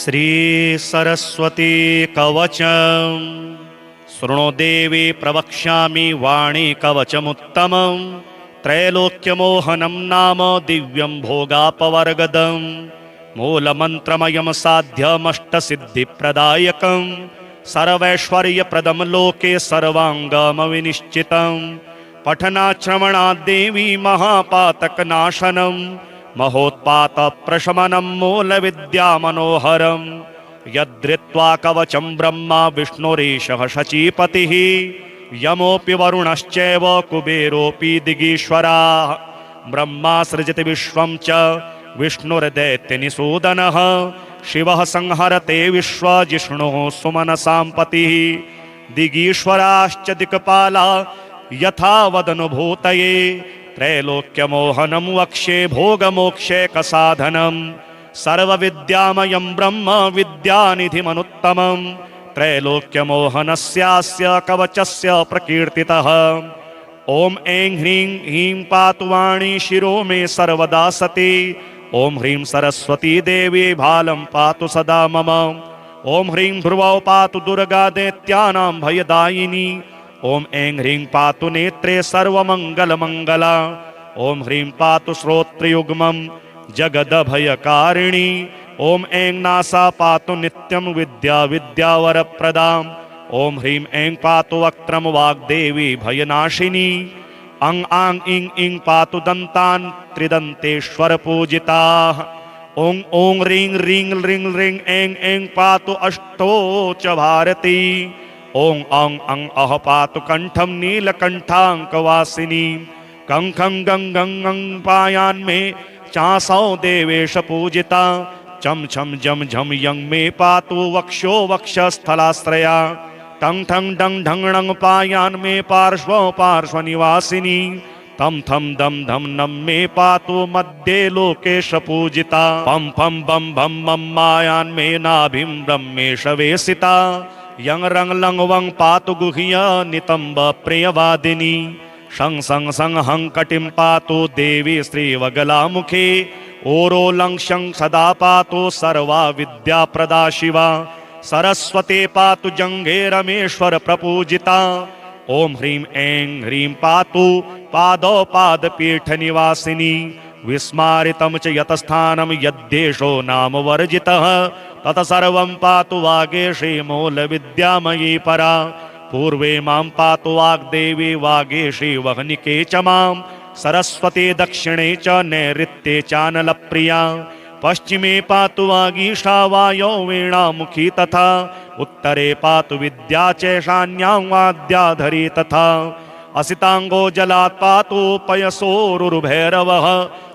श्री सरस्वती कवचम् शृणु देवी प्रवक्ष्यामि वाणी कवचमुत्तमं त्रैलोक्यमोहनं नाम दिव्यं भोगापवर्गदम् मूलमन्त्रमयं साध्यमष्टसिद्धिप्रदायकं सर्वैश्वर्यप्रदं लोके सर्वाङ्गमविनिश्चितं पठनाश्रवणाद् देवी महापातकनाशनं महोत्पातप्रशमनं मूलविद्यामनोहरं यद्धृत्वा कवचं ब्रह्मा विष्णुरीशः शचीपतिः यमोऽपि वरुणश्चैव कुबेरोऽपि दिगीश्वराः ब्रह्मा सृजति विश्वं च विष्णुर्दैत्यनिषूदनः शिवः संहरते विश्वजिष्णुः सुमनसां पतिः दिगीश्वराश्च दिक्पाला यथा वदनुभूतये त्रैलोक्यमोहनं वक्ष्ये भोगमोक्षैकसाधनं सर्वविद्यामयं ब्रह्म विद्यानिधिमनुत्तमं त्रैलोक्यमोहनस्यास्य कवचस्य प्रकीर्तितः ॐ ऐं ह्रीं ह्रीं पातु वाणी शिरो मे सर्वदा सती ॐ ह्रीं सरस्वती देवी भालं पातु सदा मम ॐ ह्रीं ध्रुवौ पातु दुर्गा दैत्यानां भयदायिनी ॐ ऐं ह्रीं पातु नेत्रे सर्वमङ्गलमङ्गला ॐ ह्रीं पातु श्रोत्रयुग्मं जगदभयकारिणी ॐ ऐं नासा पातु नित्यं विद्यावरप्रदाम् ॐ ह्रीं ऐं पातु वक्त्रं वाग्देवी भयनाशिनी अं आं इं इं पातु दन्तान् त्रिदन्तेश्वर पूजिताः ॐ ॐ ह्रीं ह्रीं ह्रीं ह्रीं ऐं ऐं पातु अष्टोच भारती ॐ अं अं अह पातु कण्ठं नीलकण्ठाङ्कवासिनी कं खं गं गं गं पायान्मे चासौ देवेश पूजिता चम छम जम झम यं मे पातु वक्षो वक्षस्थलाश्रया टं ठं डं ढं णं पायान्मे पार्श्वनिवासिनी तं थं दं धं नं मे पातु मध्ये लोकेश पूजिता पं फं बं भं मं मायान्मे नाभिं ब्रह्मेश वेसिता यं रं लं वं पातु गुह्य नितम्ब प्रियवादिनी शं सं सं हं कटिं पातु देवी श्रीवगलामुखे ओरो लं शं सदा पातु सर्वा विद्याप्रदा शिवा सरस्वती पातु जङ्घे रमेश्वर प्रपूजिता ॐ ह्रीं ऐं ह्रीं पातु पादौ पादपीठनिवासिनी विस्मारितं च यतस्थानं यद्देशो नाम वर्जितः तत्सर्वं पातु वागेशी मूलविद्यामयी परा पूर्वे मां पातु वाग्देवी वागेशी वह्निके च मां सरस्वती दक्षिणे च नैऋत्ये चानलप्रिया पश्चिमे पातु वागीशा वायौ वीणामुखी तथा उत्तरे पातु विद्या चैशान्यां वाद्याधरी तथा असिताङ्गो जलात् पातु पयसोरुर्भैरवः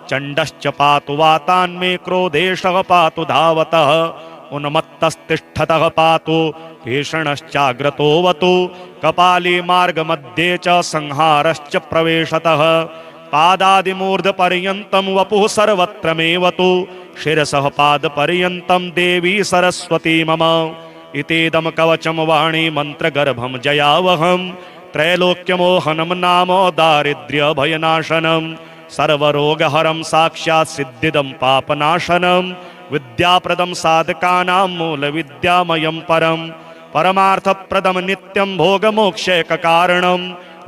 चण्डश्च पातु वातान्मे क्रोधेशः पातु धावतः उन्मत्तस्तिष्ठतः पातु भीषणश्चाग्रतोऽवतु कपाली मार्गमध्ये च संहारश्च प्रवेशतः पादादिमूर्धपर्यन्तं वपुः सर्वत्र मेवतु शिरसः पादपर्यन्तं देवी सरस्वती मम इतीदं कवचं वाणी मन्त्रगर्भं जयावहं त्रैलोक्यमोहनं नाम दारिद्र्यभयनाशनं सर्वरोगहरं साक्षात् सिद्धिदं पापनाशनं विद्याप्रदं साधकानां मूलविद्यामयं परमार्थप्रदं नित्यं भोगमोक्षैककारणं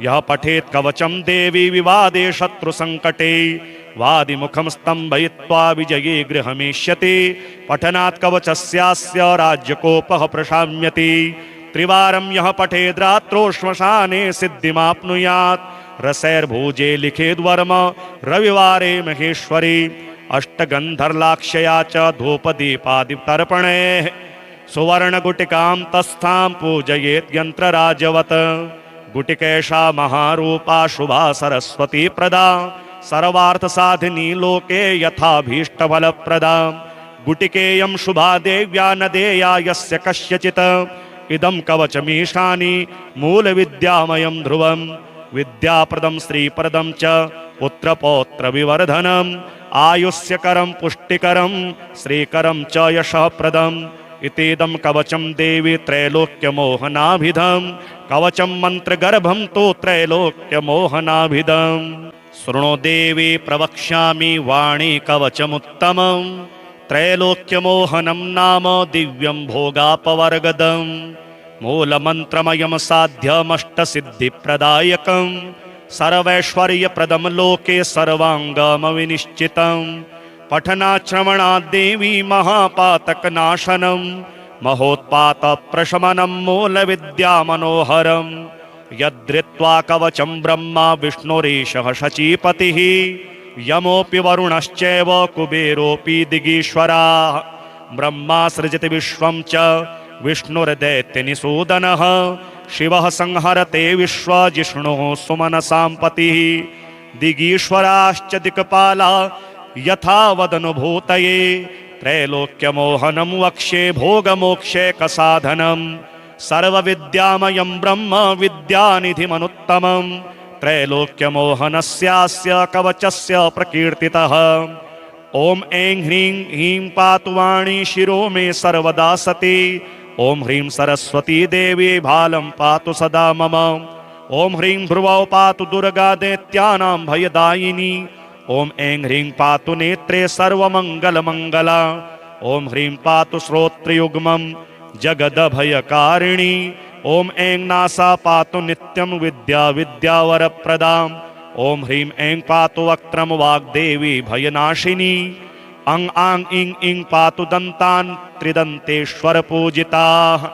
यः पठेत् कवचं देवी विवादे शत्रुसङ्कटे वादिमुखं स्तम्भयित्वा विजये गृहमेष्यति पठनात् कवचस्यास्य राज्यकोपः प्रशाम्यति त्रिवारं यः पठेद् रात्रौ श्मशाने सिद्धिमाप्नुयात् रसैर्भुजे लिखेद्वर्म रविवारे महेश्वरी अष्टगन्धर्लाक्षया च धूपदीपादितर्पणैः सुवर्णगुटिकां तस्थां पूजयेत् यन्त्रराजवत् गुटिकेशा महारूपा शुभा सरस्वती प्रदा सर्वार्थसाधिनी लोके यथाभीष्टफलप्रदा गुटिकेयं शुभा देव्या न देया यस्य कस्यचित् इदं कवचमीशानि मूलविद्यामयं ध्रुवं विद्याप्रदं श्रीप्रदं च पुत्रपौत्रविवर्धनम् आयुष्यकरं पुष्टिकरं श्रीकरं च यशःप्रदम् इतीदं कवचं देवी त्रैलोक्यमोहनाभिधं कवचं मन्त्रगर्भं तु त्रैलोक्यमोहनाभिधम् शृणु देवी प्रवक्ष्यामि वाणी कवचमुत्तमं त्रैलोक्यमोहनं नाम दिव्यं भोगापवर्गदम् मूलमन्त्रमयं साध्यमष्टसिद्धिप्रदायकं सर्वैश्वर्यप्रदं लोके सर्वाङ्गमविनिश्चितं पठनाश्रवणाद्देवी महापातकनाशनं महोत्पातप्रशमनं मूलविद्यामनोहरं यद्धृत्वा कवचं ब्रह्मा विष्णुरीशः शचीपतिः यमोऽपि वरुणश्चैव कुबेरोऽपि दिगीश्वराः ब्रह्मा सृजति विश्वं च विष्णुर्दैत्यनिषूदनः शिवः संहरते विश्वजिष्णुः सुमनसां पतिः दिगीश्वराश्च दिक्पाला यथा वदनुभूतये त्रैलोक्यमोहनं वक्ष्ये भोगमोक्षैकसाधनं सर्वविद्यामयं ब्रह्म विद्यानिधिमनुत्तमं त्रैलोक्यमोहनस्यास्य कवचस्य प्रकीर्तितः ओम ऐं ह्रीं ह्रीं पातु वाणी शिरो मे सर्वदा सती ओम ह्रीं सरस्वती देवी भालं पातु सदा मम ओम ह्रीं भ्रुवौ पातु दुर्गा दैत्यानां भयदायिनी ओम ऐं ह्रीं पातु नेत्रे सर्वमङ्गलमङ्गला ओम ह्रीं पातु श्रोत्रयुग्मं जगदभयकारिणी ओम ऐं नासा पातु नित्यं विद्या विद्यावरप्रदाम् ओम ह्रीं ऐं पातु वक्त्रं वाग्देवी भयनाशिनी अं आं इं इं पातु दन्तान् त्रिदन्तेश्वर पूजिताः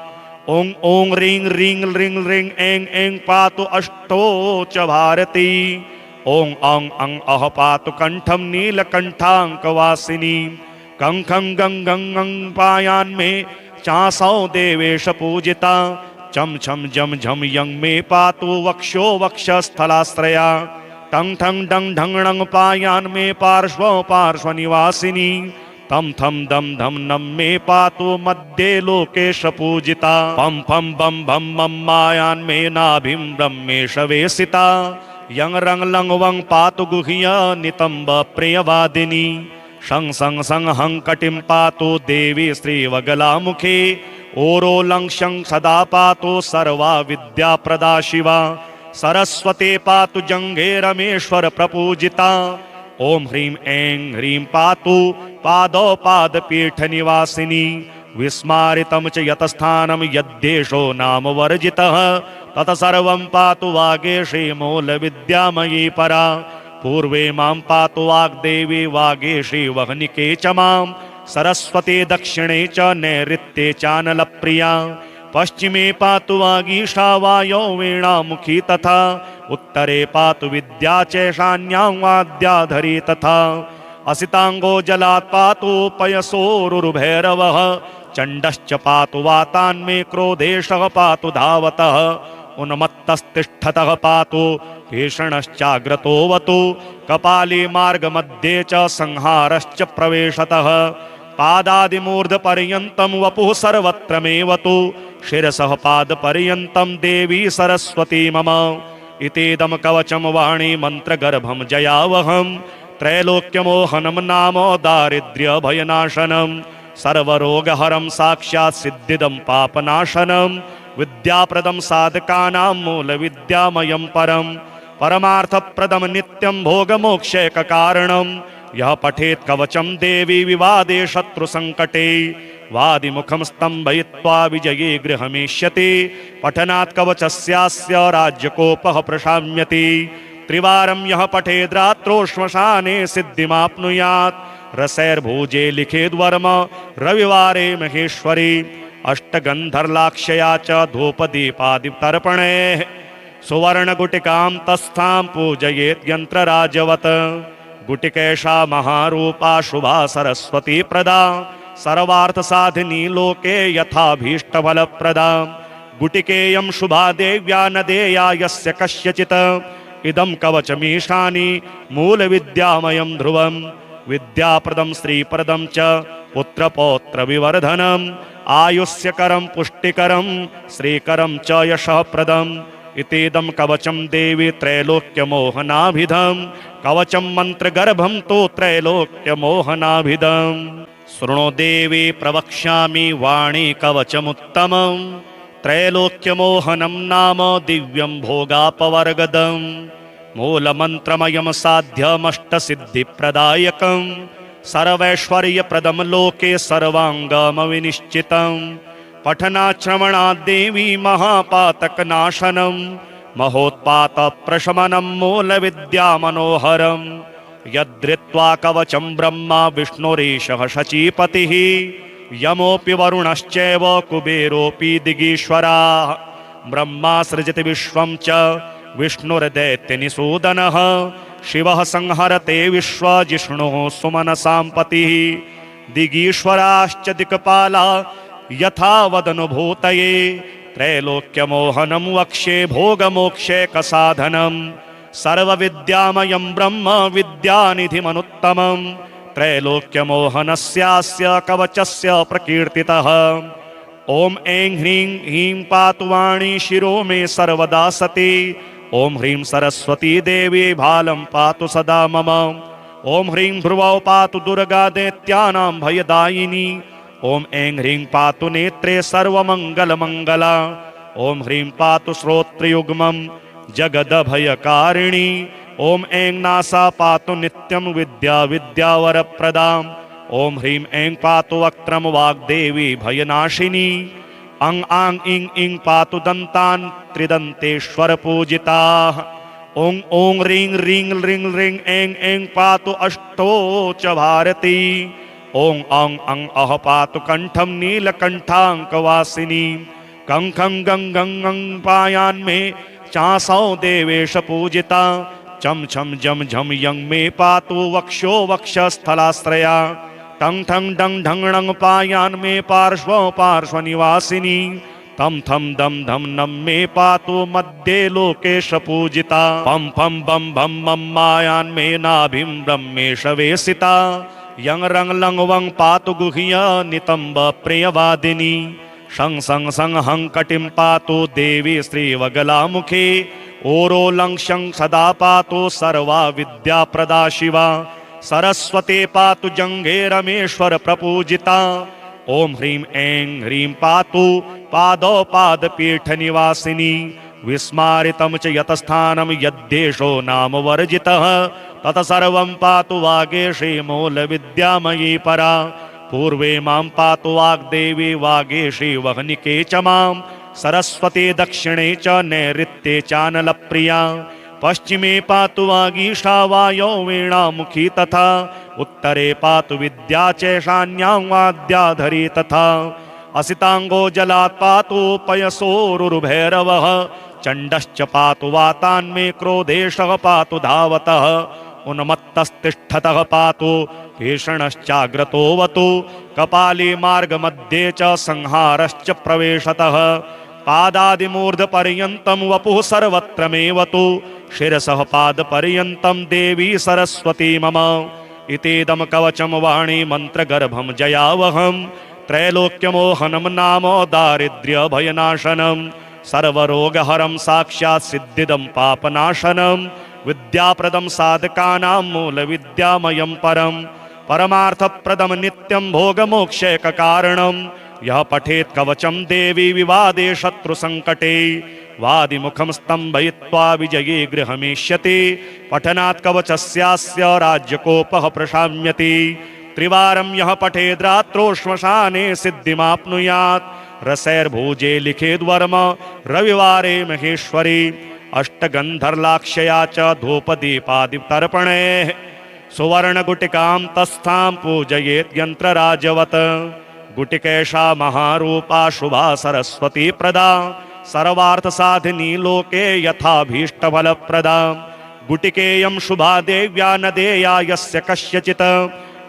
ओं ओं ह्रीं ह्रीं ह्रीं ह्रीं ऐं ऐं पातु अष्टोच भारती ओं अं अं अह पातु कंठं नीलकंठांकवासिनी कं खं गं गं गं पायान्मे चासौ देवेश पूजिता चम छम जम झम यं मे पातु वक्षो वक्षस्थलाश्रया टंग ठंग डंग ढंग णंग पायान मे पार्श्व पार्श्वनिवासिनी तम थम दम धम नम मे पातु मध्ये लोकेश पूजिता पम फम बम भम मम मायान मे नाभिं ब्रह्मेश वेसिता यं रंग लंग वंग पातु गुह्य नितंब प्रियवादिनी शं सं सं हं कटिं पातु देवी श्रीवगलामुखे ओरो लं शं सदा पातु सर्वा विद्याप्रदा शिवा सरस्वती पातु जंघे रमेश्वर प्रपूजिता ओम ह्रीं ऐं ह्रीं पातु पादौ पादपीठ निवासिनी विस्मारितं च यतस्थानं यद्देशो नाम वर्जितः तत्सर्वं पातु वागेशे मूलविद्यामयी परा पूर्वे मां पातु वाग्देवी वागेशे वह्निके च मां सरस्वती दक्षिणे च नैऋत्ये चानलप्रिया पश्चिमे पातु वागीशा वायौ वीणामुखी तथा उत्तरे पातु विद्या चैशान्यां वाद्याधरी तथा असितांगो जलात् पातु पयसोरुर्भैरवः चण्डश्च पातु वातान्मे क्रोधेशः पातु धावतः उन्मत्तस्तिष्ठतः पातु भीषणश्चाग्रतोऽवतु कपाली मार्गमध्ये च संहारश्च प्रवेशतः पादादिमूर्धपर्यन्तं वपुः सर्वत्र मेवतु शिरसः पादपर्यन्तं देवी सरस्वती मम इतीदं कवचं वाणी मन्त्रगर्भं जयावहं त्रैलोक्यमोहनं नाम दारिद्र्यभयनाशनं सर्वरोगहरं साक्षात् सिद्धिदं पापनाशनं विद्याप्रदं साधकानां मूलविद्यामयं परं परमार्थप्रदं नित्यं भोगमोक्षैककारणं यः पठेत् कवचं देवी विवादे शत्रुसङ्कटे वादिमुखं स्तम्भयित्वा विजये गृहमेष्यति पठनात् कवचस्यास्य राज्यकोपः प्रशाम्यति त्रिवारं यः पठेद् रात्रौ श्मशाने सिद्धिमाप्नुयात् रसैर्भुजे लिखेद्वर्म रविवारे महेश्वरी अष्टगन्धर्लाक्षया च धूपदीपादितर्पणैः सुवर्णगुटिकां तस्थां पूजयेत् यन्त्रराजवत् गुटिकैषा महारूपा शुभा सरस्वती प्रदा सर्वार्थसाधिनी लोके यथाभीष्टफलप्रदा गुटिकेयं शुभा देव्या न देया यस्य कस्यचित् इदं कवचमीशानि मूलविद्यामयं ध्रुवं विद्याप्रदं श्रीप्रदं च पुत्रपौत्रविवर्धनम् आयुष्यकरं पुष्टिकरं श्रीकरं च यशःप्रदम् इतीदं कवचं देवी त्रैलोक्यमोहनाभिधं कवचं मन्त्रगर्भं तु त्रैलोक्यमोहनाभिधम् शृणो देवी प्रवक्ष्यामि वाणी कवचमुत्तमं त्रैलोक्यमोहनं नाम दिव्यं भोगापवर्गदम् मूलमन्त्रमयं साध्यमष्टसिद्धिप्रदायकं सर्वैश्वर्यप्रदं लोके सर्वाङ्गमविनिश्चितं पठनाश्रवणात् देवी महापातकनाशनं महोत्पातप्रशमनं मूलविद्यामनोहरं यद्धृत्वा कवचं ब्रह्मा विष्णुरीशः शचीपतिः यमोऽपि वरुणश्चैव कुबेरोऽपि दिगीश्वराः ब्रह्मा सृजति विश्वं च विष्णुर्दैत्यनिषूदनः शिवः संहरते विश्वजिष्णुः सुमनसां पतिः दिगीश्वराश्च दिक्पाला यथा वदनुभूतये त्रैलोक्यमोहनं वक्ष्ये भोगमोक्षैकसाधनं सर्वविद्यामयं ब्रह्म विद्यानिधिमनुत्तमं त्रैलोक्यमोहनस्यास्य कवचस्य प्रकीर्तितः ओम ऐं ह्रीं ह्रीं पातु वाणी शिरो मे सर्वदा सती ओम ह्रीं सरस्वती देवी भालं पातु सदा मम ओम ह्रीं भ्रुवौ पातु दुर्गा दैत्यानां भयदायिनी ओम ऐं ह्रीं पातु नेत्रे सर्वमङ्गलमङ्गला ओम ह्रीं पातु श्रोत्रयुग्मं जगदभयकारिणी ओम ऐं नासा पातु नित्यं विद्या विद्यावरप्रदाम् ओम ह्रीं ऐं पातु वक्त्रं वाग्देवी भयनाशिनी अं आं इं इं पातु दन्तान् त्रिदन्तेश्वर पूजिताः ओं ओं ह्रीं ह्रीं ह्रीं ह्रीं ऐं ऐं पातु अष्टोच भारती ओं अं अं अह पातु कंठं नीलकंठांकवासिनी कं खं गं गं गं पायान्मे चासौ देवेश पूजिता चम छम जम झम यं मे पातु वक्षो वक्षस्थलाश्रया टंग ठंग डंग ढंग ढंग पायान मे पार्श्व निवासिनी तम थम दम धम नम मे पातु मध्ये लोकेश पूजिता पम फम बम भम मम मायान मे नाभिं ब्रह्मेश वेसिता यं रंग लंग वंग पातु गुह्य नितंब प्रियवादिनी शं सं सं हं कटिं पातु देवी श्रीवगलामुखे ओरो लं शं सदा पातु सर्वा विद्याप्रदा शिवा सरस्वती पातु जंघे रमेश्वर प्रपूजिता ओम ह्रीं ऐं ह्रीं पातु पादौ पादपीठ निवासिनी विस्मारितं च यतस्थानं यद्देशो नाम वर्जितः तत्सर्वं पातु वागेशे मूलविद्यामयी परा पूर्वे मां पातु वाग्देवी वागेशे वह्निके च मां सरस्वती दक्षिणे च नैऋत्ये चानलप्रिया पश्चिमे पातु वागीशा वायौ वीणामुखी तथा उत्तरे पातु विद्या चैशान्यां वाद्याधरी तथा असितांगो जलात् पातु पयसोरुर्भैरवः चण्डश्च पातु वातान्मे क्रोधेशः पातु धावतः उन्मत्तस्तिष्ठतः पातु भीषणश्चाग्रतोऽवतु कपाली मार्गमध्ये च संहारश्च प्रवेशतः पादादिमूर्धपर्यन्तं वपुः सर्वत्र मेवतु शिरसः पादपर्यन्तं देवी सरस्वती मम इतीदं कवचं वाणी मन्त्रगर्भं जयावहं त्रैलोक्यमोहनं नाम दारिद्र्यभयनाशनं सर्वरोगहरं साक्षात् सिद्धिदं पापनाशनं विद्याप्रदं साधकानां मूलविद्यामयं परं परमार्थप्रदं नित्यं भोगमोक्षैककारणं यः पठेत् कवचं देवी विवादे शत्रुसङ्कटे वादिमुखं स्तम्भयित्वा विजये गृहमेष्यति पठनात् कवचस्यास्य राज्यकोपः प्रशाम्यति त्रिवारं यः पठेद् रात्रौ श्मशाने सिद्धिमाप्नुयात् रसैर्भुजे लिखेद्वर्म रविवारे महेश्वरी अष्टगन्धर्लाक्षया च धूपदीपादितर्पणैः सुवर्णगुटिकां तस्थां पूजयेत् यन्त्रराजवत् गुटिकेशा महारूपा शुभा सरस्वती प्रदा सर्वार्थसाधिनी लोके यथाभीष्टफलप्रदा गुटिकेयं शुभा देव्या न देया यस्य कस्यचित्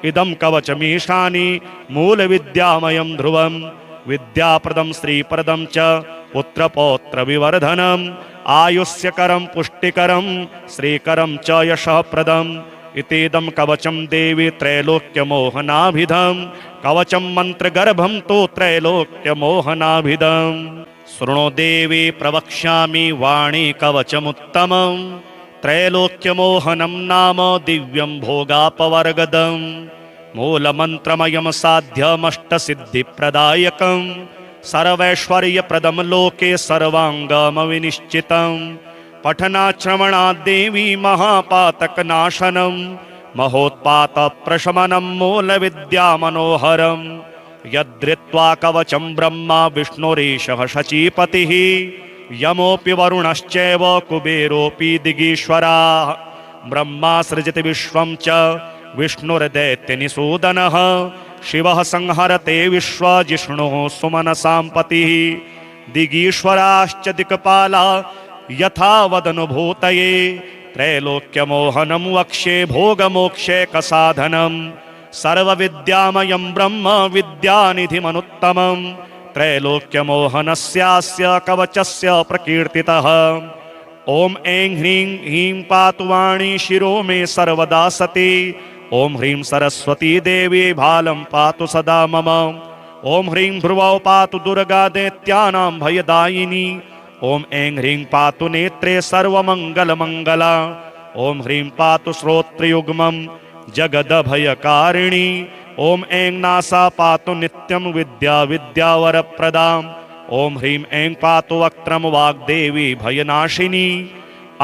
इदं कवचमीशानि मूलविद्यामयं ध्रुवं विद्याप्रदं श्रीप्रदं च पुत्रपौत्रविवर्धनम् आयुष्यकरं पुष्टिकरं श्रीकरं च यशःप्रदम् इतीदं कवचं देवी त्रैलोक्यमोहनाभिधं कवचं मन्त्रगर्भं तु त्रैलोक्यमोहनाभिधम् शृणो देवी प्रवक्ष्यामि वाणी कवचमुत्तमं त्रैलोक्यमोहनं नाम दिव्यं भोगापवर्गदं मूलमन्त्रमयं साध्यमष्टसिद्धिप्रदायकं सर्वैश्वर्यप्रदं लोके सर्वाङ्गमविनिश्चितं पठनाश्रवणात् देवी महापातकनाशनं महोत्पात प्रशमनं मूलविद्या मनोहरं यद्रित्वा कवचं ब्रह्मा विष्णुरीशः शचीपतिः यमोऽपि वरुणश्चैव कुबेरोऽपि दिगीश्वराः ब्रह्मा सृजति विश्वं च विष्णुर्दैत्यनिषूदनः शिवः संहरते विश्वजिष्णुः सुमनसां पतिः दिगीश्वराश्च दिक्पाला यथा वदनुभूतये त्रैलोक्यमोहनं वक्ष्ये भोगमोक्षैकसाधनं सर्वविद्यामयं ब्रह्म विद्यानिधिमनुत्तमं त्रैलोक्यमोहनस्यास्य कवचस्य प्रकीर्तितः ॐ ऐं ह्रीं ह्रीं पातु वाणी शिरो मे सर्वदा सती ॐ ह्रीं सरस्वती देवी भालं पातु सदा मम ॐ ह्रीं भ्रुवौ पातु दुर्गा दैत्यानां भयदायिनी ॐ ऐं ह्रीं पातु नेत्रे सर्वमङ्गलमङ्गला ॐ ह्रीं पातु श्रोत्रयुग्मं जगदभयकारिणी ॐ ऐं नासा पातु नित्यं विद्या विद्यावरप्रदाम् ॐ ह्रीं ऐं पातु वक्त्रं वाग्देवी भयनाशिनी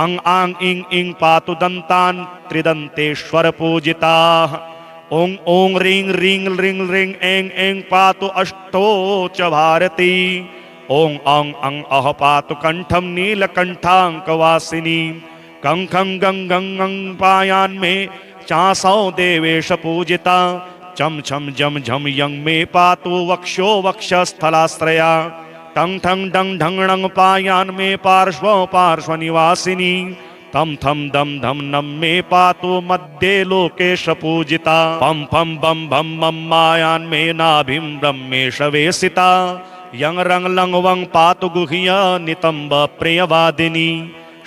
अं आं इं इं पातु दन्तान् त्रिदन्तेश्वर पूजिताः ॐ ॐ ह्रीं ह्रीं ह्रीं ह्रीं ऐं ऐं पातु अष्टोच भारती ॐ अं अं अह पातु कण्ठं नीलकण्ठाङ्कवासिनी कं खं गं गं गं पायान्मे चासौ देवेश पूजिता चम छम जम झम यं मे पातु वक्षो वक्षस्थलाश्रया टंग ठंग डंग ढंग णंग पायान् मे पार्श्वो पार्श्वनिवासिनी तम थम दम धम नम मे पातु मध्ये लोकेश पूजिता पम फम बम भम मम मायान् मे नाभिं ब्रह्मेश वेसिता यं रंग लंग वंग पातु गुह्य नितंब प्रियवादिनी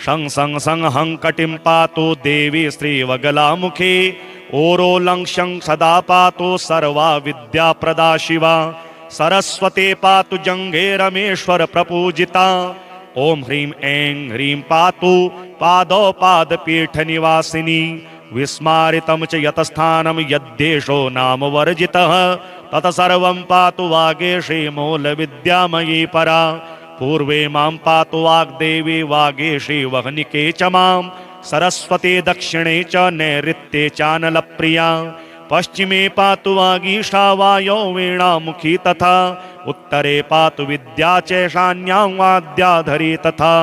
शं सं सं हं कटिं पातु देवी श्रीवगलामुखे ओरो लंक्षं सदा पातु सर्वा विद्याप्रदा शिवा सरस्वती पातु जंघे रमेश्वर प्रपूजिता ॐ ह्रीं ऐं ह्रीं पातु पादौ पादपीठ निवासिनी विस्मारितं च यतस्थानं यद्देशो नाम वर्जितः तत्सर्वं पातु वागेशे मूलविद्यामयी परा पूर्वे मां पातु वाग्देवी वागेशे वह्निके च मां सरस्वती दक्षिणे च नैऋत्ये चानलप्रिया पश्चिमे पातु वागीशा वायौ वीणामुखी तथा उत्तरे पातु विद्या चैशान्यां वाद्याधरी तथा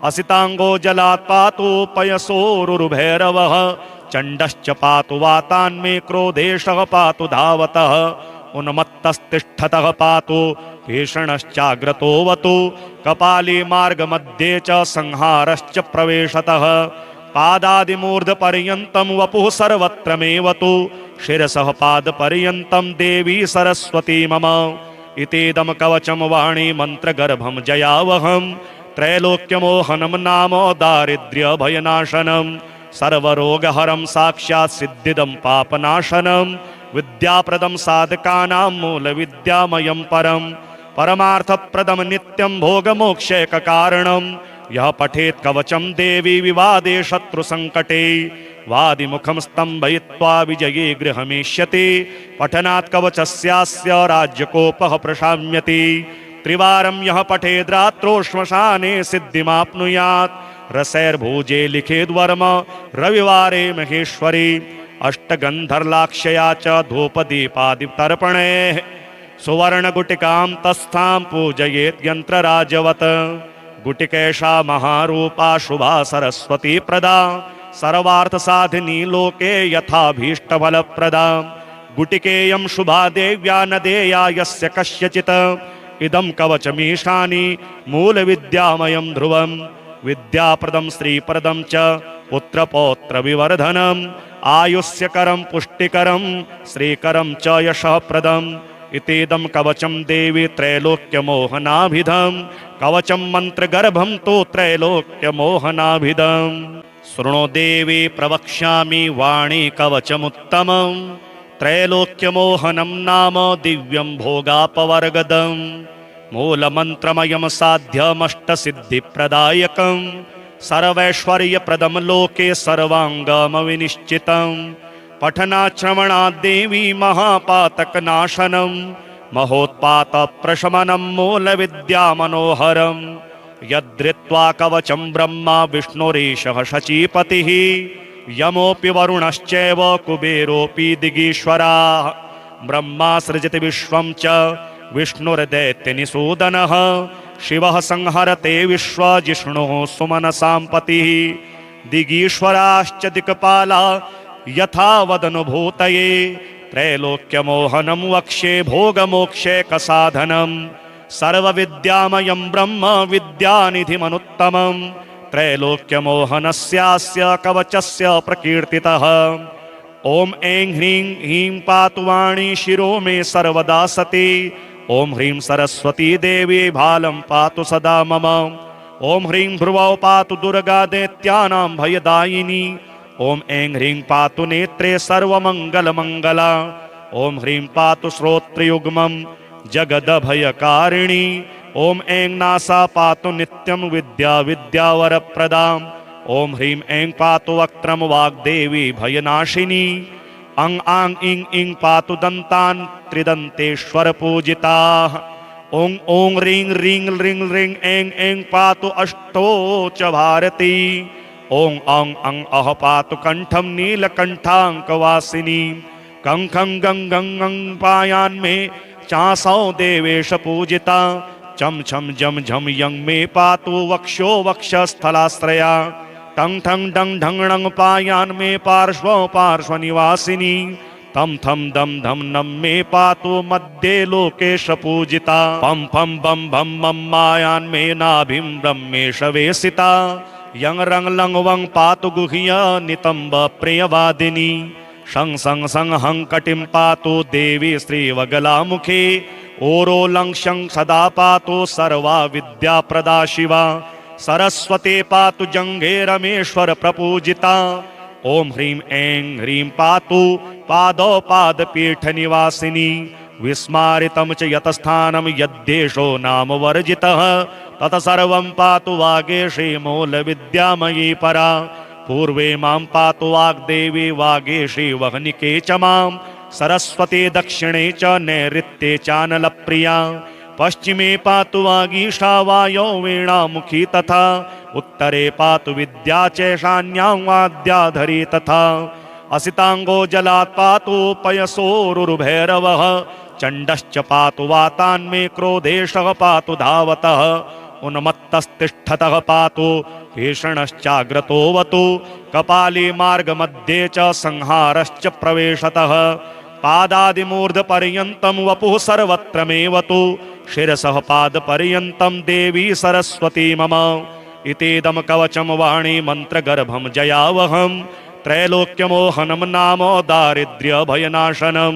असितांगो जलात् पातु पयसोरुर्भैरवः चण्डश्च पातु वातान्मे क्रोधेशः पातु धावतः उन्मत्तस्तिष्ठतः पातु भीषणश्चाग्रतोऽवतु कपाली मार्गमध्ये च संहारश्च प्रवेशतः पादादिमूर्धपर्यन्तं वपुः सर्वत्र मेवतु शिरसः पादपर्यन्तं देवी सरस्वती मम इतीदं कवचं वाणी मन्त्रगर्भं जयावहं त्रैलोक्यमोहनं नाम दारिद्र्यभयनाशनं सर्वरोगहरं साक्षात् सिद्धिदं पापनाशनं विद्याप्रदं साधकानां मूलविद्यामयं परं परमार्थप्रदं नित्यं भोगमोक्षैककारणं यः पठेत् कवचं देवी विवादे शत्रुसङ्कटे वादिमुखं स्तम्भयित्वा विजये गृहमेष्यति पठनात् कवचस्यास्य राज्यकोपः प्रशाम्यति त्रिवारं यः पठेद् रात्रौ श्मशाने सिद्धिमाप्नुयात् रसैर्भुजे लिखेद्वर्म रविवारे महेश्वरी अष्टगन्धर्लाक्षया च धूपदीपादितर्पणैः सुवर्णगुटिकां तस्थां पूजयेत् यन्त्रराजवत् गुटिकेशा महारूपा शुभा सरस्वती प्रदा सर्वार्थसाधिनी लोके यथाभीष्टफलप्रदा गुटिकेयं शुभा देव्या न देया यस्य कस्यचित् इदं कवचमीशानि मूलविद्यामयं ध्रुवं विद्याप्रदं श्रीप्रदं च पुत्रपौत्रविवर्धनम् आयुष्यकरं पुष्टिकरं श्रीकरं च यशःप्रदम् इतीदं कवचं देवी त्रैलोक्यमोहनाभिधं कवचं मन्त्रगर्भं तु त्रैलोक्यमोहनाभिधम् शृणो देवी प्रवक्ष्यामि वाणी कवचमुत्तमं त्रैलोक्यमोहनं नाम दिव्यं भोगापवर्गदं मूलमन्त्रमयं साध्यमष्टसिद्धिप्रदायकं सर्वैश्वर्यप्रदं लोके सर्वाङ्गमविनिश्चितं पठनाश्रवणात् देवी महापातकनाशनं महोत्पातप्रशमनं मूलविद्यामनोहरं यद्रित्वा कवचं ब्रह्मा विष्णुरीशः शचीपतिः यमोऽपि वरुणश्चैव कुबेरोऽपि दिगीश्वराः ब्रह्मा सृजति विश्वं च विष्णुर्दैत्यनिषूदनः शिवः संहरते विश्वजिष्णुः सुमनसां पतिः दिगीश्वराश्च दिक्पाला यथा वदनुभूतये त्रैलोक्यमोहनं वक्ष्ये भोगमोक्षैकसाधनं सर्वविद्यामयं ब्रह्म विद्यानिधिमनुत्तमं त्रैलोक्यमोहनस्यास्य कवचस्य प्रकीर्तितः ओम ऐं ह्रीं ह्रीं पातु वाणी शिरो मे सर्वदा सती ओम ह्रीं सरस्वती देवी भालं पातु सदा मम ओम ह्रीं भ्रुवौ पातु दुर्गा दैत्यानां भयदायिनी ओम ऐं ह्रीं पातु नेत्रे सर्वमङ्गलमङ्गला ओम ह्रीं पातु श्रोत्रयुग्मं जगदभयकारिणी ओम ऐं नासा पातु नित्यं विद्या विद्यावरप्रदाम् ओम ह्रीं ऐं पातु वक्त्रं वाग्देवी भयनाशिनी अं आं इं इं पातु दन्तान् त्रिदन्तेश्वर पूजिताः ओं ओं ह्रीं ह्रीं ह्रीं ह्रीं ऐं ऐं पातु अष्टोच भारती ओं अं अं अह पातु कंठं नीलकंठांकवासिनी कं खं गं गं गं पायान्मे चासौ देवेश पूजिता चम छम जम झम यं मे पातु वक्षो वक्षस्थलाश्रया टंग ठंग डंग ढंग णंग पायान मे पार्श्व पार्श्वनिवासिनी तम थम दम धम नम मे पातु मध्ये लोकेश पूजिता पम फम बम भम मम मायान मे नाभिं ब्रह्मेश वेसिता यं रंग लंग वंग पातु गुह्य नितंब प्रियवादिनी शं सं सं हं कटिं पातु देवी श्रीवगलामुखे ओरो लं शं सदा पातु सर्वा विद्याप्रदा शिवा सरस्वती पातु जंघे रमेश्वर प्रपूजिता ओम ह्रीं ऐं ह्रीं पातु पादौ पादपीठ निवासिनी विस्मारितं च यतस्थानं यद्देशो नाम वर्जितः तत सर्वं पातु वागेशी मूलविद्यामयी परा पूर्वे मां पातु वाग्देवी वागेशी वह्निके च मां सरस्वती दक्षिणे च नैऋत्ये चानलप्रिया पश्चिमे पातु वागीशा वायौ वीणामुखी तथा उत्तरे पातु विद्या चैशान्यां वाद्याधरी तथा असितांगो जलात् पातु पयसोरुर्भैरवः चण्डश्च पातु वातान्मे क्रोधेशः पातु धावतः उन्मत्तस्तिष्ठतः पातु भीषणश्चाग्रतोऽवतु कपाली मार्गमध्ये च संहारश्च प्रवेशतः पादादिमूर्धपर्यन्तं वपुः सर्वत्रमेवतु शिरसः पादपर्यन्तं देवी सरस्वती मम इतीदं कवचं वाणी मन्त्रगर्भं जयावहं त्रैलोक्यमोहनं नाम दारिद्र्यभयनाशनं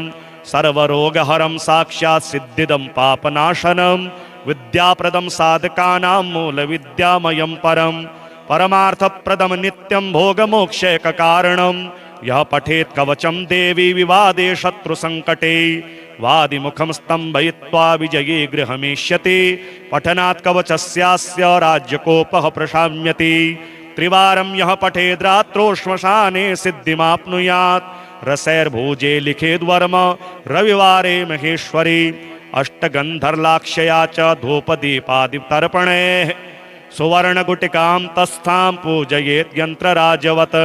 सर्वरोगहरं साक्षात् सिद्धिदं पापनाशनं विद्याप्रदं साधकानां मूलविद्यामयं परं परमार्थप्रदं नित्यं भोगमोक्षैककारणं यः पठेत् कवचं देवी विवादे शत्रुसङ्कटे वादिमुखं स्तम्भयित्वा विजये गृहमेष्यति पठनात् कवचस्यास्य राज्यकोपः प्रशाम्यति त्रिवारं यः पठेद्रात्रो श्मशाने सिद्धिमाप्नुयात् रसैर्भुजे लिखेद्वर्म रविवारे महेश्वरी अष्टगन्धर्लाक्षया च धूपदीपादितर्पणैः सुवर्णगुटिकां तस्थां पूजयेद्यन्त्रराजवत्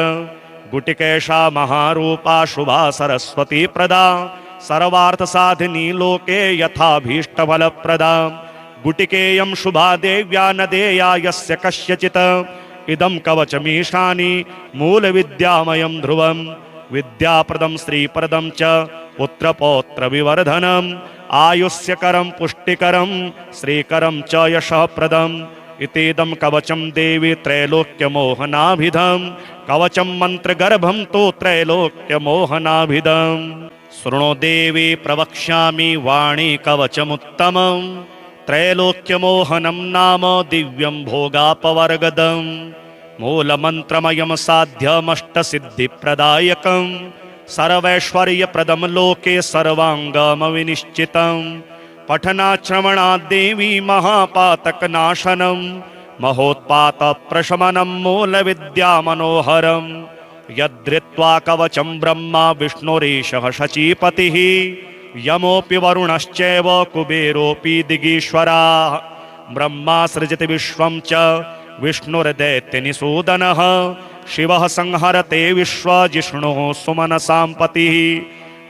गुटिकेशा महारूपा शुभा सरस्वती प्रदा सर्वार्थसाधिनी लोके यथाभीष्टफलप्रदा गुटिकेयं शुभा देव्या न देया यस्य कस्यचित् इदं कवचमीशानि मूलविद्यामयं ध्रुवं विद्याप्रदं श्रीप्रदं च पुत्रपौत्रविवर्धनम् आयुष्यकरं पुष्टिकरं श्रीकरं च यशःप्रदम् इतीदं कवचं देवी त्रैलोक्यमोहनाभिधं कवचं मन्त्रगर्भं तु त्रैलोक्यमोहनाभिधं शृणु देवी प्रवक्ष्यामि वाणी कवचमुत्तमं त्रैलोक्यमोहनं नाम दिव्यं भोगापवर्गदं मूलमन्त्रमयं साध्यमष्टसिद्धिप्रदायकं सर्वैश्वर्यप्रदं लोके सर्वाङ्गमविनिश्चितं पठनाश्रवणात् देवी महापातकनाशनं महोत्पातप्रशमनं मूलविद्यामनोहरं यद्धृत्वा कवचं ब्रह्मा विष्णुरीशः शचीपतिः यमोऽपि वरुणश्चैव कुबेरोऽपि दिगीश्वराः ब्रह्मा सृजति विश्वं च विष्णुर्दैत्यनिषूदनः शिवः संहरते विश्वजिष्णुः सुमनसां पतिः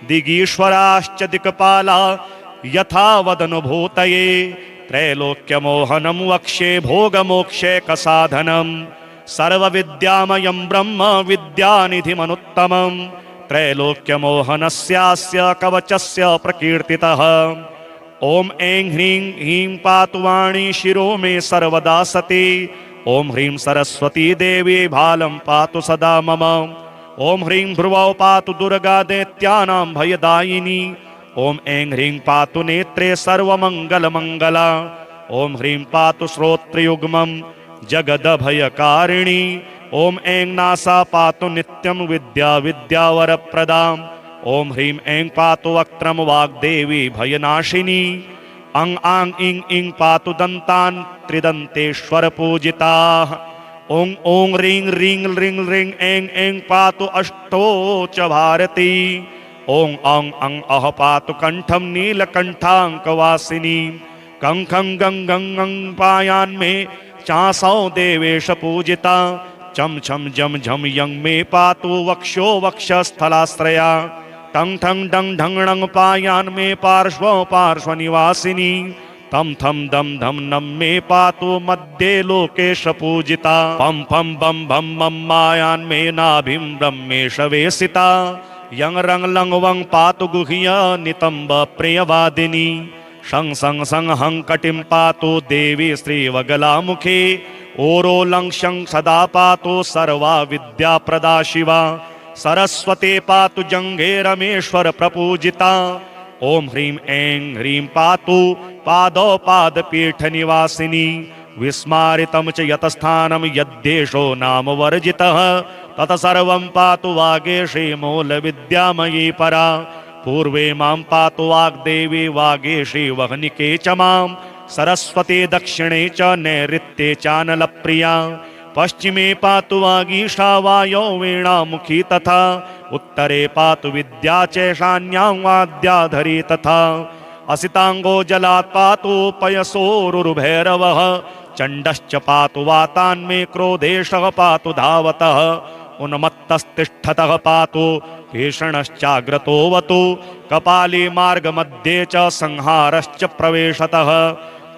दिगीश्वराश्च दिक्पाला यथा वदनुभूतये त्रैलोक्यमोहनं वक्ष्ये भोगमोक्षैकसाधनं सर्वविद्यामयं ब्रह्म विद्यानिधिमनुत्तमं त्रैलोक्यमोहनस्यास्य कवचस्य प्रकीर्तितः। ओम ऐं ह्रीं ह्रीं पातु वाणी शिरो मे सर्वदा सती। ओम ह्रीं सरस्वती देवी भालं पातु सदा मम। ओम ह्रीं भ्रुवौ पातु दुर्गा दैत्यानां भयदायिनी। ओम ऐं ह्रीं पातु नेत्रे सर्वमङ्गलमङ्गला। ओम ह्रीं पातु श्रोत्रयुग्मं जगदभयकारिणी। ओम ऐं नासा पातु नित्यं विद्या विद्यावरप्रदाम्। ओम ह्रीं ऐं पातु वक्त्रं वाग्देवी भयनाशिनी। अं आं इं इं पातु दन्तान् त्रिदन्तेश्वर पूजिताः। ओं ओं ह्रीं ह्रीं ह्रीं ह्रीं ऐं ऐं पातु अष्टोच भारती। ओं अं अं अह पातु कंठं नीलकंठांकवासिनी। कं खं गं गं गं पायान्मे चासौ देवेश पूजिता। चम छम जम झम यं मे पातु वक्षो वक्षस्थलाश्रया। टंग ठंग डंग ढंग ढंग पायान्मे पार्श्व पार्श्वनिवासिनी। तम थम दम धम नम मे पातु मध्ये लोकेश पूजिता। पम फम बम भम मम मायान्मे नाभिं ब्रह्मेश वेसिता। यं रंग लंग वंग पातु गुह्य नितंब प्रियवादिनी। शं सं सं हं कटिं पातु देवी श्रीवगलामुखे। ओरो लं शं सदा पातु सर्वा विद्याप्रदा शिवा। सरस्वती पातु जंघे रमेश्वर प्रपूजिता। ओम ह्रीं ऐं ह्रीं पातु पादौ पादपीठ निवासिनी। विस्मारितं च यतस्थानं यद्देशो नाम वर्जितः तत्सर्वं पातु वागेशी मूलविद्यामयी परा। पूर्वे मां पातु वाग्देवी वागेशी वह्निके च मां। सरस्वती दक्षिणे च नैऋत्ये चानलप्रिया। पश्चिमे पातु वागीशा वायौ वीणामुखी तथा। उत्तरे पातु विद्या चैशान्यां वाद्याधरी तथा। असितांगो जलात् पातु पयसोरुर्भैरवः। चण्डश्च पातु वातान्मे क्रोधेशः पातु धावतः। उन्मत्तस्तिष्ठतः पातु भीषणश्चाग्रतोऽवतु। कपाली मार्गमध्ये च संहारश्च प्रवेशतः।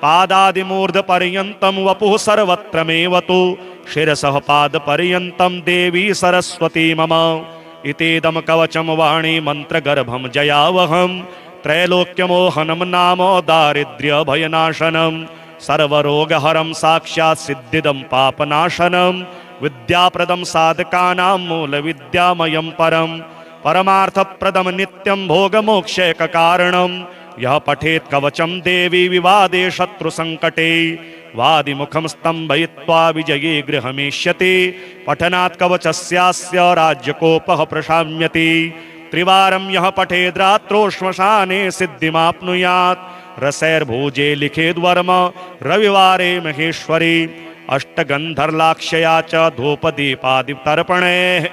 पादादिमूर्धपर्यन्तं वपुः सर्वत्र मेवतु। शिरसः पादपर्यन्तं देवी सरस्वती मम। इतीदं कवचं वाणी मन्त्रगर्भं जयावहं। त्रैलोक्यमोहनं नाम दारिद्र्यभयनाशनं। सर्वरोगहरं साक्षात् सिद्धिदं पापनाशनं। विद्याप्रदं साधकानां मूलविद्यामयं परं। परमार्थप्रदं नित्यं भोगमोक्षैककारणं। यः पठेत् कवचं देवी विवादे शत्रुसङ्कटे। वादिमुखं स्तम्भयित्वा विजये गृहमेष्यति। पठनात् कवचस्यास्य राज्यकोपः प्रशाम्यति। त्रिवारं यः पठेद्रात्रौ श्मशाने सिद्धिमाप्नुयात्। रसैर्भुजे लिखेद्वर्म रविवारे महेश्वरी। अष्टगन्धर्लाक्षया च धूपदीपादितर्पणैः।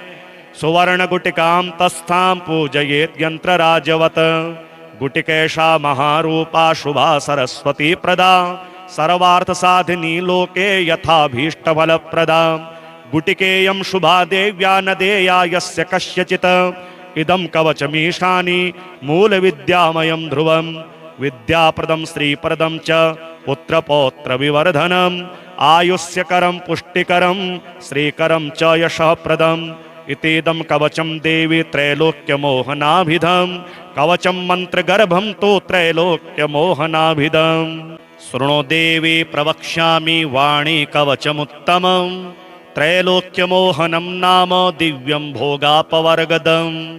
सुवर्णगुटिकां तस्थां पूजयेत् यन्त्रराजवत्। गुटिकेशा महारूपा शुभा सरस्वती प्रदा। सर्वार्थसाधिनी लोके यथाभीष्टफलप्रदा। गुटिकेयं शुभा देव्या न देया यस्य कस्यचित्। इदं कवचमीशानि मूलविद्यामयं ध्रुवं। विद्याप्रदं श्रीप्रदं च पुत्रपौत्रविवर्धनम्। आयुष्यकरं पुष्टिकरं श्रीकरं च यशःप्रदम्। इतीदं कवचं देवी त्रैलोक्यमोहनाभिधं। कवचं मन्त्रगर्भं तु त्रैलोक्यमोहनाभिधम्। शृणु देवी प्रवक्ष्यामि वाणी कवचमुत्तमं। त्रैलोक्यमोहनं नाम दिव्यं भोगापवर्गदम्।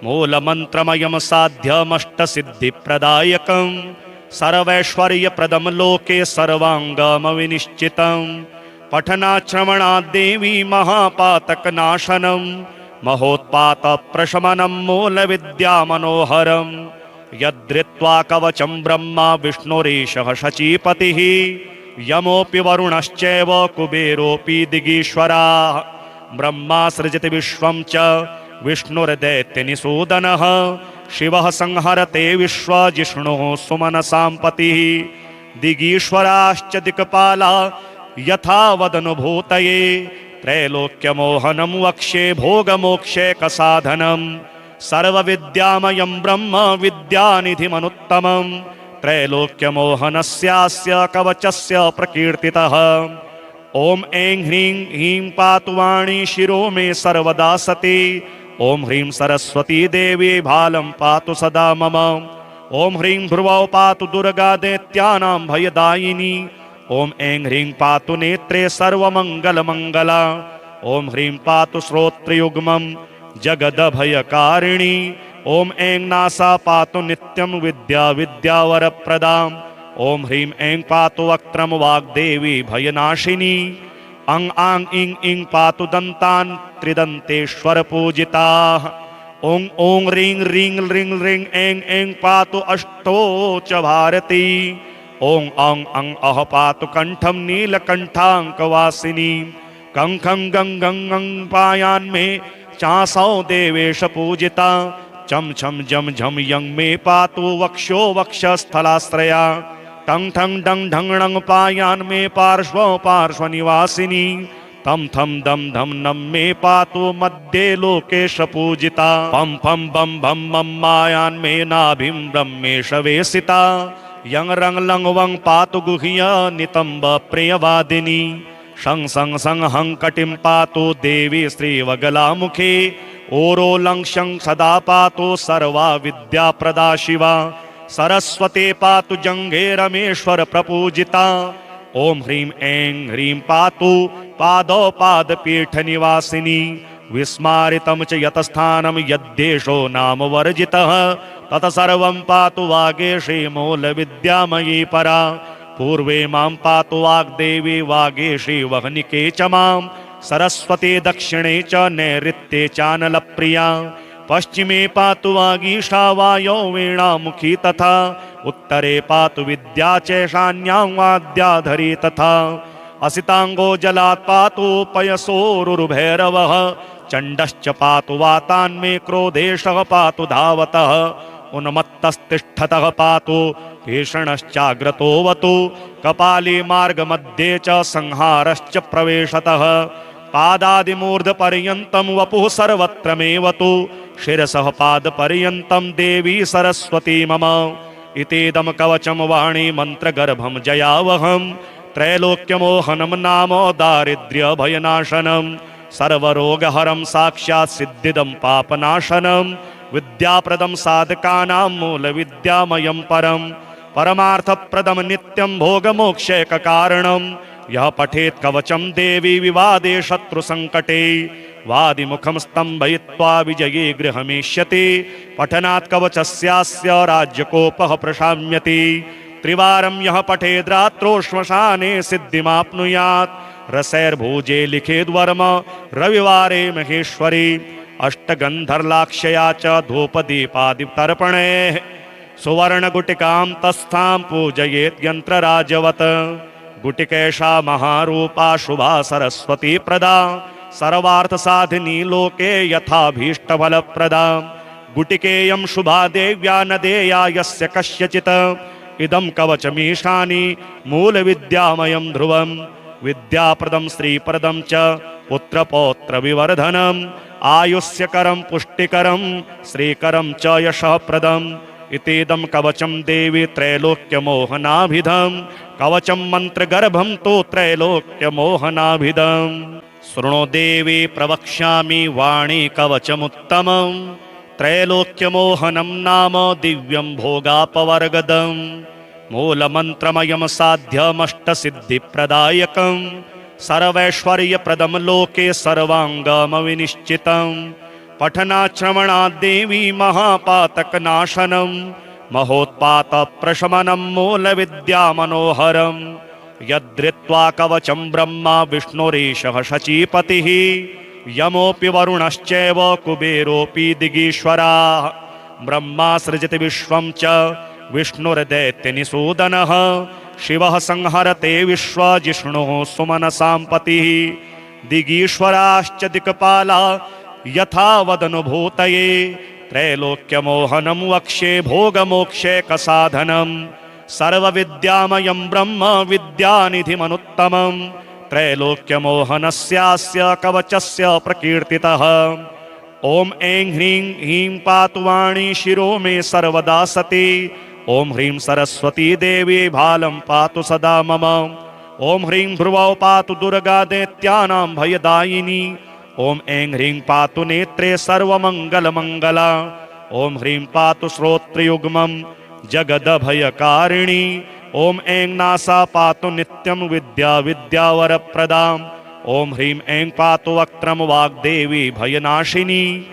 मूलमन्त्रमयं साध्यमष्टसिद्धिप्रदायकं। सर्वैश्वर्यप्रदं लोके सर्वाङ्गमविनिश्चितं। पठनाश्रवणात् देवी महापातकनाशनं। महोत्पातप्रशमनं मूलविद्यामनोहरम्। यद्धृत्वा कवचं ब्रह्मा विष्णुरीशः शचीपतिः। यमोऽपि वरुणश्चैव कुबेरोऽपि दिगीश्वराः। ब्रह्मा सृजति विश्वं च विष्णुर्दैत्यनिषूदनः। शिवः संहरते विश्वजिष्णुः सुमनसां पतिः। दिगीश्वराश्च दिक्पाला यथा वदनुभूतये त्रैलोक्यमोहनं वक्ष्ये भोगमोक्षैकसाधनं सर्वविद्यामयं ब्रह्म विद्यानिधिमनुत्तमं त्रैलोक्यमोहनस्यास्य कवचस्य प्रकीर्तितः। ओम ऐं ह्रीं ह्रीं पातु वाणी शिरो मे सर्वदा सती। ओम ह्रीं सरस्वती देवी भालं पातु सदा मम। ओम ह्रीं ध्रुवौ पातु दुर्गा दैत्यानां भयदायिनी। ओम ऐं ह्रीं पातु नेत्रे सर्वमङ्गलमङ्गला। ओम ह्रीं पातु श्रोत्रयुग्मं जगदभयकारिणी। ओम ऐं नासा पातु नित्यं विद्या विद्यावरप्रदाम्। ओम ह्रीं ऐं पातु वक्त्रं वाग्देवी भयनाशिनी। अं आं इं इं पातु दन्तान् त्रिदन्तेश्वर पूजिताः। ओं ओं ह्रीं ह्रीं ह्रीं ह्रीं ऐं ऐं पातु अष्टोच भारती। ओं अं अं अह पातु कंठं नीलकंठांकवासिनी। कं खं गं गं गं पायान्मे चासौ देवेश पूजिता। चम छम जम झम यं मे पातु वक्षो वक्षस्थलाश्रया। टं ठं डं ढं णं पायान्मे पार्श्वो पार्श्वनिवासिनी। तम थम दम धम नम मे पातु मध्ये लोकेश पूजिता। पम फम बम भम मम मायान्मे नाभिं ब्रह्मेश वेसिता। यं रंग लंग वंग पातु गुह्य नितंब प्रियवादिनी। शं सं सं हं कटिं पातु देवी श्रीवगलामुखे। ओरो लं शं सदा पातु सर्वा विद्याप्रदा शिवा। सरस्वती पातु जंघे रमेश्वर प्रपूजिता। ओम ह्रीं ऐं ह्रीं पातु पादौ पादपीठ निवासिनी। विस्मारितं च यतस्थानं यद्देशो नाम वर्जितः तत्सर्वं पातु वागेशी मूलविद्यामयी परा। पूर्वे मां पातु वाग्देवी वागेशी वह्निके च मां। सरस्वती दक्षिणे च नैऋत्ये चानलप्रिया। पश्चिमे पातु वागीशा वायौ वीणामुखी तथा। उत्तरे पातु विद्या चैशान्यां वाद्याधरी तथा। असितांगो जलात् पातु पयसोरुर्भैरवः। चण्डश्च पातु वातान्मे क्रोधेशः पातु धावतः। उन्मत्तस्तिष्ठतः पातु भीषणश्चाग्रतोऽवतु। कपाली मार्गमध्ये च संहारश्च प्रवेशतः। पादादिमूर्धपर्यन्तं वपुः सर्वत्र मेवतु। शिरसः पादपर्यन्तं देवी सरस्वती मम। इतीदं कवचं वाणी मन्त्रगर्भं जयावहं। त्रैलोक्यमोहनं नाम दारिद्र्यभयनाशनं। सर्वरोगहरं साक्षात् सिद्धिदं पापनाशनं। विद्याप्रदं साधकानां मूलविद्यामयं परं। परमार्थप्रदं नित्यं भोगमोक्षैककारणं। यः पठेत् कवचं देवी विवादे शत्रुसङ्कटे। वादिमुखं स्तम्भयित्वा विजये गृहमेष्यति। पठनात् कवचस्यास्य राज्यकोपः प्रशाम्यति। त्रिवारं यः पठेद्रात्रौ श्मशाने सिद्धिमाप्नुयात्। रसैर्भुजे लिखेद्वर्म रविवारे महेश्वरी। अष्टगन्धर्लाक्षया च धूपदीपादितर्पणैः। सुवर्णगुटिकां तस्थां पूजयेत् यन्त्रराजवत्। गुटिकेशा महारूपा शुभा सरस्वती प्रदा। सर्वार्थसाधिनी लोके यथाभीष्टफलप्रदा। गुटिकेयं शुभा देव्या न देया यस्य कस्यचित्। इदं कवचमीशानि मूलविद्यामयं ध्रुवं। विद्याप्रदं श्रीप्रदं च पुत्रपौत्रविवर्धनम्। आयुष्यकरं पुष्टिकरं श्रीकरं च यशःप्रदम्। इतीदं कवचं देवी त्रैलोक्यमोहनाभिधं। कवचं मन्त्रगर्भं तु त्रैलोक्यमोहनाभिधम्। शृणु देवी प्रवक्ष्यामि वाणी कवचमुत्तमं। त्रैलोक्यमोहनं नाम दिव्यं भोगापवर्गदं। मूलमन्त्रमयं साध्यमष्टसिद्धिप्रदायकं। सर्वैश्वर्यप्रदं लोके सर्वाङ्गमविनिश्चितं। पठनाश्रवणात् देवी महापातकनाशनं। महोत्पातप्रशमनं मूलविद्यामनोहरम्। यद्धृत्वा कवचं ब्रह्मा विष्णुरीशः शचीपतिः। यमोऽपि वरुणश्चैव कुबेरोऽपि दिगीश्वराः। ब्रह्मा सृजति विश्वं च विष्णुर्दैत्यनिषूदनः। शिवः संहरते विश्वजिष्णुः सुमनसां पतिः। दिगीश्वराश्च दिक्पाला यथा वदनुभूतये। त्रैलोक्यमोहनं वक्ष्ये भोगमोक्षैकसाधनं। सर्वविद्यामयं ब्रह्म विद्यानिधिमनुत्तमं। त्रैलोक्यमोहनस्यास्य कवचस्य प्रकीर्तितः। ओम ऐं ह्रीं ह्रीं पातु वाणी शिरो मे सर्वदा सती। ओम ह्रीं सरस्वती देवी भालं पातु सदा मम। ओम ह्रीं भ्रुवौ पातु दुर्गा दैत्यानां भयदायिनी। ओम ऐं ह्रीं पातु नेत्रे सर्वमङ्गलमङ्गला। ओम ह्रीं पातु श्रोत्रयुग्मं जगदभयकारिणी। ओम ऐं नासा पातु नित्यं विद्या विद्यावरप्रदाम्। ओम ह्रीं ऐं पातु वक्त्रं वाग्देवी भयनाशिनी।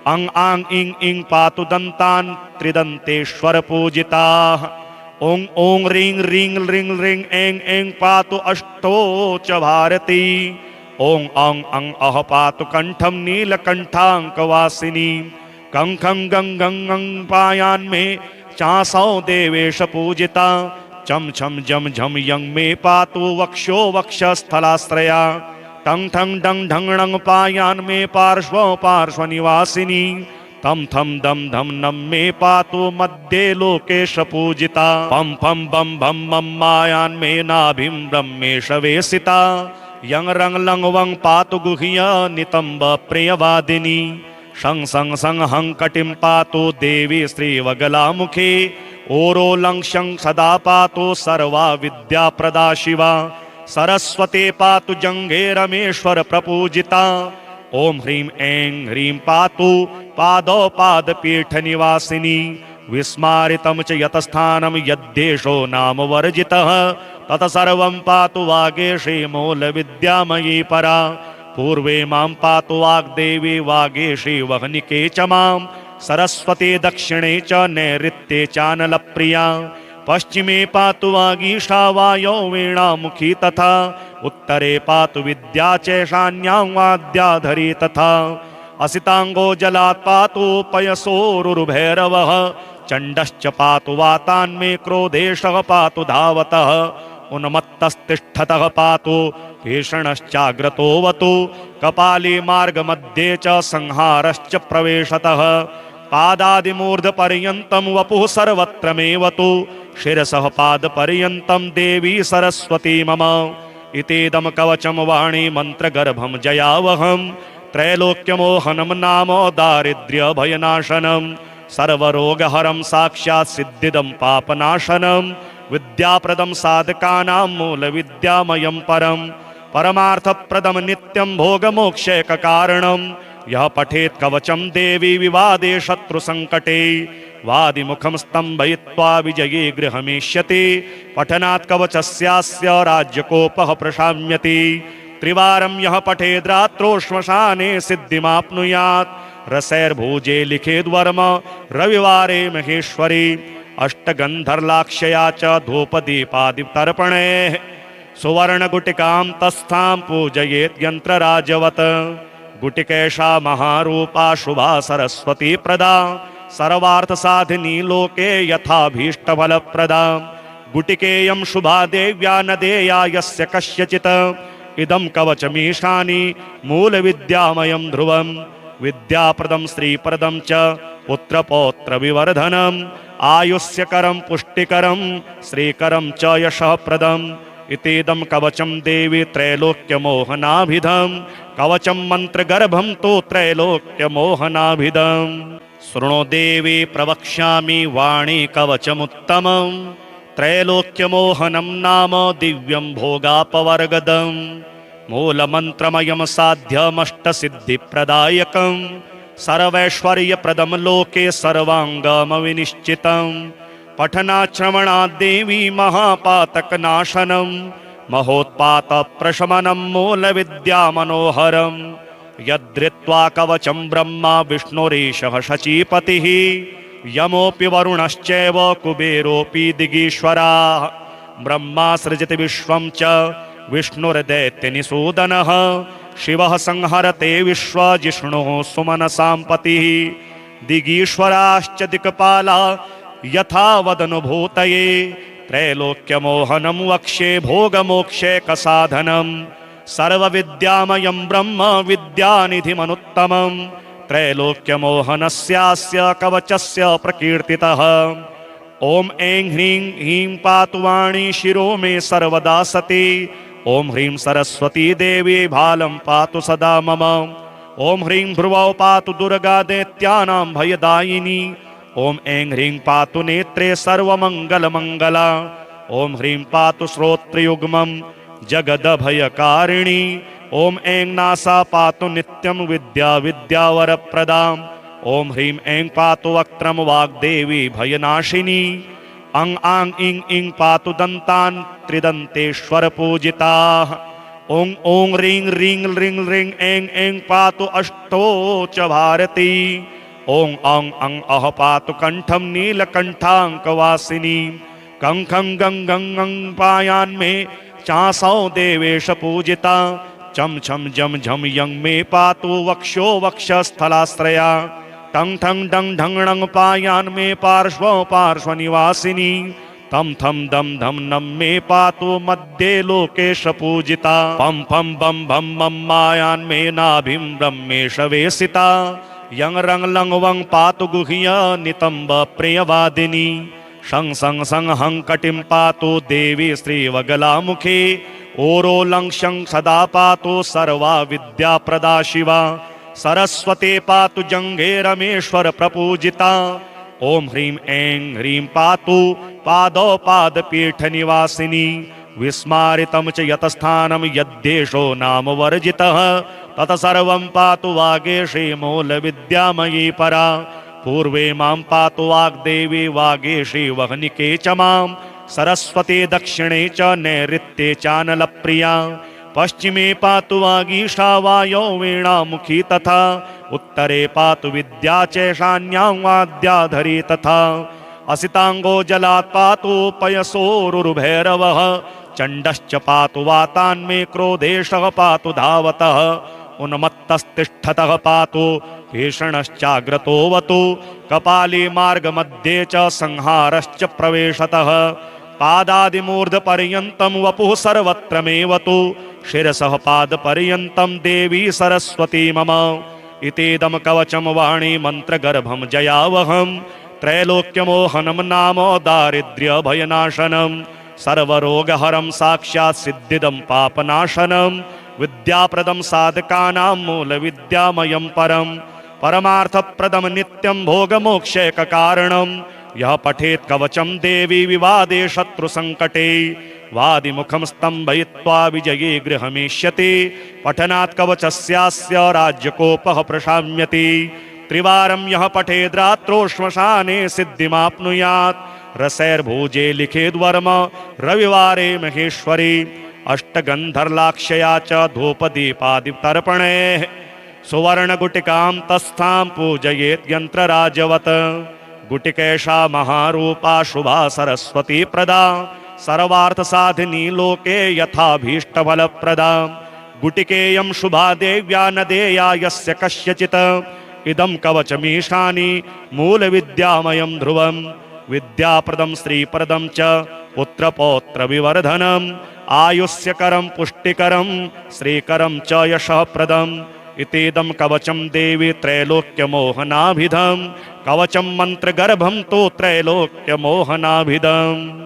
अं आं इं इं पातु दन्तान् त्रिदन्तेश्वर पूजिताः। ओं ओं ह्रीं ह्रीं ह्रीं ह्रीं ऐं ऐं पातु अष्टोच भारती। ओं अं अं अह पातु कंठं नीलकंठांकवासिनी। कं खं गं गं गं पायान्मे चासौ देवेश पूजिता। चम छम झम झम यं मे पातु वक्षो वक्षस्थलाश्रया। टंग ठंग डंग ढंग णंग पायान् मे पार्श्व पार्श्वनिवासिनी। तम थम दम धम नम मे पातु मध्ये लोकेश पूजिता। पम फम बम भम मम मायान् मे नाभिं ब्रह्मेश वेसिता। यं रंग लंग वंग पातु गुह्य नितंब प्रियवादिनी। शं सं सं हं कटिं पातु देवी श्रीवगलामुखे। ओरो लं शं सदा पातु सर्वा विद्याप्रदा शिवा। सरस्वती पातु जंघे रमेश्वर प्रपूजिता। ओम ह्रीं ऐं ह्रीं पातु पादौ पादपीठ निवासिनी। विस्मारितं च यतस्थानं यद्देशो नाम वर्जितः तत्सर्वं पातु वागेशे मूलविद्यामयी परा। पूर्वे मां पातु वाग्देवी वागेशे वह्निके च मां। सरस्वती दक्षिणे च नैऋत्ये चानलप्रिया। पश्चिमे पातु वागीशा वायौ वीणामुखी तथा। उत्तरे पातु विद्या चैशान्यां वाद्याधरी तथा। असितांगो जलात् पातु पयसोरुर्भैरवः। चण्डश्च पातु वातान्मे क्रोधेशः पातु धावतः। उन्मत्तस्तिष्ठतः पातु भीषणश्चाग्रतोऽवतु। कपाले मार्गमध्ये च संहारश्च प्रवेशतः। पादादिमूर्धपर्यन्तं वपुः सर्वत्र मेवतु। शिरसः पादपर्यन्तं देवी सरस्वती मम। इतेदं कवचं वाणी मन्त्रगर्भं जयावहं। त्रैलोक्यमोहनं नाम दारिद्र्यभयनाशनं। सर्वरोगहरं साक्षात् सिद्धिदं पापनाशनं। विद्याप्रदं साधकानां मूलविद्यामयं परं। परमार्थप्रदं नित्यं भोगमोक्षैककारणं। यह पठेत् कवचं देवी विवादे शत्रुसङ्कटे। वादिमुखं स्तम्भयित्वा विजये गृहमेष्यति। पठनात् कवचस्यास्य राज्यकोपः प्रशाम्यति। त्रिवारं यः पठेद्रात्रौ श्मशाने सिद्धिमाप्नुयात्। रसैर्भुजे लिखेद्वर्म रविवारे महेश्वरी। अष्टगन्धर्लाक्षया च धूपदीपादितर्पणैः। सुवर्णगुटिकां तस्थां पूजयेत् यन्त्रराजवत्। गुटिकैषा महारूपा शुभा सरस्वती प्रदा। सर्वार्थसाधिनी लोके यथाभीष्टफलप्रदा। गुटिकेयं शुभा देव्या न देया यस्य कस्यचित्। इदं कवचमीशानि मूलविद्यामयं ध्रुवम्। विद्याप्रदं श्रीप्रदं च पुत्रपौत्रविवर्धनम्। आयुष्यकरं पुष्टिकरं श्रीकरं च यशःप्रदम्। इतेदं कवचं देवी त्रैलोक्यमोहनाभिधम्। कवचं मन्त्रगर्भं तु त्रैलोक्यमोहनाभिधम्। शृणो देवी प्रवक्ष्यामि वाणी कवचमुत्तमम्। त्रैलोक्यमोहनं नाम दिव्यं भोगापवर्गदम्। मूलमन्त्रमयं साध्यमष्टसिद्धिप्रदायकं। सर्वैश्वर्यप्रदं लोके सर्वाङ्गमविनिश्चितम्। पठनाश्रवणात् देवी महापातकनाशनं। महोत्पातप्रशमनं मूलविद्यामनोहरम्। यद्धृत्वा कवचं ब्रह्मा विष्णुरीशः शचीपतिः। यमोऽपि वरुणश्चैव कुबेरोऽपि दिगीश्वराः। ब्रह्मा सृजति विश्वं च विष्णुर्दैत्यनिषूदनः। शिवः संहरते विश्वजिष्णुः सुमनसां पतिः। दिगीश्वराश्च दिक्पाला यथा वदनुभूतये। त्रैलोक्यमोहनं वक्ष्ये भोगमोक्षैकसाधनं। सर्वविद्यामयं ब्रह्म विद्यानिधिमनुत्तमं। त्रैलोक्यमोहनस्यास्य कवचस्य प्रकीर्तितः। ओम ऐं ह्रीं ह्रीं पातु वाणी शिरो मे सर्वदा सती। ओम ह्रीं सरस्वती देवी भालं पातु सदा मम। ओम ह्रीं भ्रुवौ पातु दुर्गा दैत्यानां भयदायिनी। ओम ऐं ह्रीं पातु नेत्रे सर्वमङ्गलमङ्गला। ओम ह्रीं पातु श्रोत्रयुग्मं जगदभयकारिणी। ओम ऐं नासा पातु नित्यं विद्या विद्यावरप्रदाम्। ओम ह्रीं ऐं पातु वक्त्रं वाग्देवी भयनाशिनी। अं आं इं इं पातु दन्तान् त्रिदन्तेश्वर पूजिताः। ओं ओं ह्रीं ह्रीं ह्रीं ह्रीं ऐं ऐं पातु अष्टोच भारती। ओं अं अं अह पातु कंठं नीलकंठांकवासिनी। कं खं गं गं गं पायान्मे चासौ देवेश पूजिता। चम छम झम झम यं मे पातु वक्षो वक्षस्थलाश्रया। टं ठं डं ढं णं पायान्मे पार्श्वो पार्श्वनिवासिनी। तम थम दम धम नम मे पातु मध्ये लोकेश पूजिता। पम फम बम भम मम मायान्मे नाभिं ब्रह्मेश वेसिता। यं रंग लंग वं पातु गुह्य नितंब प्रियवादिनी। शं सं सं हं कटिं पातु देवी श्रीवगलामुखे। ओरो लं शं सदा पातु सर्वा विद्याप्रदा शिवा। सरस्वती पातु जंघे रमेश्वर प्रपूजिता। ओम ह्रीं ऐं ह्रीं पातु पादौ पादपीठ निवासिनी। विस्मारितं च यतस्थानं यद्देशो नाम वर्जितः तत्सर्वं पातु वागेशे मूलविद्यामयी परा। पूर्वे मां पातु वाग्देवी वागेशे वह्निके च मां। सरस्वती दक्षिणे च नैऋत्ये चानलप्रिया। पश्चिमे पातु वागीशा वायौ वीणामुखी तथा। उत्तरे पातु विद्या चैशान्यां वाद्याधरी तथा। असितांगो जलात् पातु पयसोरुर्भैरवः। चण्डश्च पातु वातान्मे क्रोधेशः पातु धावतः। उन्मत्तस्तिष्ठतः पातु भीषणश्चाग्रतोऽवतु। कपाली मार्गमध्ये च संहारश्च प्रवेशतः। पादादिमूर्धपर्यन्तं वपुः सर्वत्रमेवतु। शिरसः पादपर्यन्तं देवी सरस्वती मम। इतीदं कवचं वाणी मन्त्रगर्भं जयावहम्। त्रैलोक्यमोहनं नाम दारिद्र्यभयनाशनं। सर्वरोगहरं साक्षात् सिद्धिदं पापनाशनं। विद्याप्रदं साधकानां मूलविद्यामयं परं। परमार्थप्रदं नित्यं भोगमोक्षैककारणं। यः पठेत् कवचं देवी विवादे शत्रुसङ्कटे। वादिमुखं स्तम्भयित्वा विजये गृहमेष्यति। पठनात् कवचस्यास्य राज्यकोपः प्रशाम्यति। त्रिवारं यः पठेद् रात्रौ श्मशाने सिद्धिमाप्नुयात्। रसैर्भुजे लिखेद्वर्म रविवारे महेश्वरी। अष्टगन्धर्लाक्षया च धूपदीपादितर्पणैः। सुवर्णगुटिकां तस्थां पूजयेत् यन्त्रराजवत्। गुटिकैषा महारूपा शुभा सरस्वती प्रदा। सर्वार्थसाधिनी लोके यथाभीष्टफलप्रदा। गुटिकेयं शुभा देव्या न देया यस्य कस्यचित्। इदं कवचमीशानि मूलविद्यामयं ध्रुवम्। विद्याप्रदं श्रीप्रदं च पुत्रपौत्रविवर्धनम्। आयुष्यकरं पुष्टिकरं श्रीकरं च यशःप्रदम्। इतीदं कवचं देवी त्रैलोक्यमोहनाभिधम्। कवचं मन्त्रगर्भं तु त्रैलोक्यमोहनाभिधम्।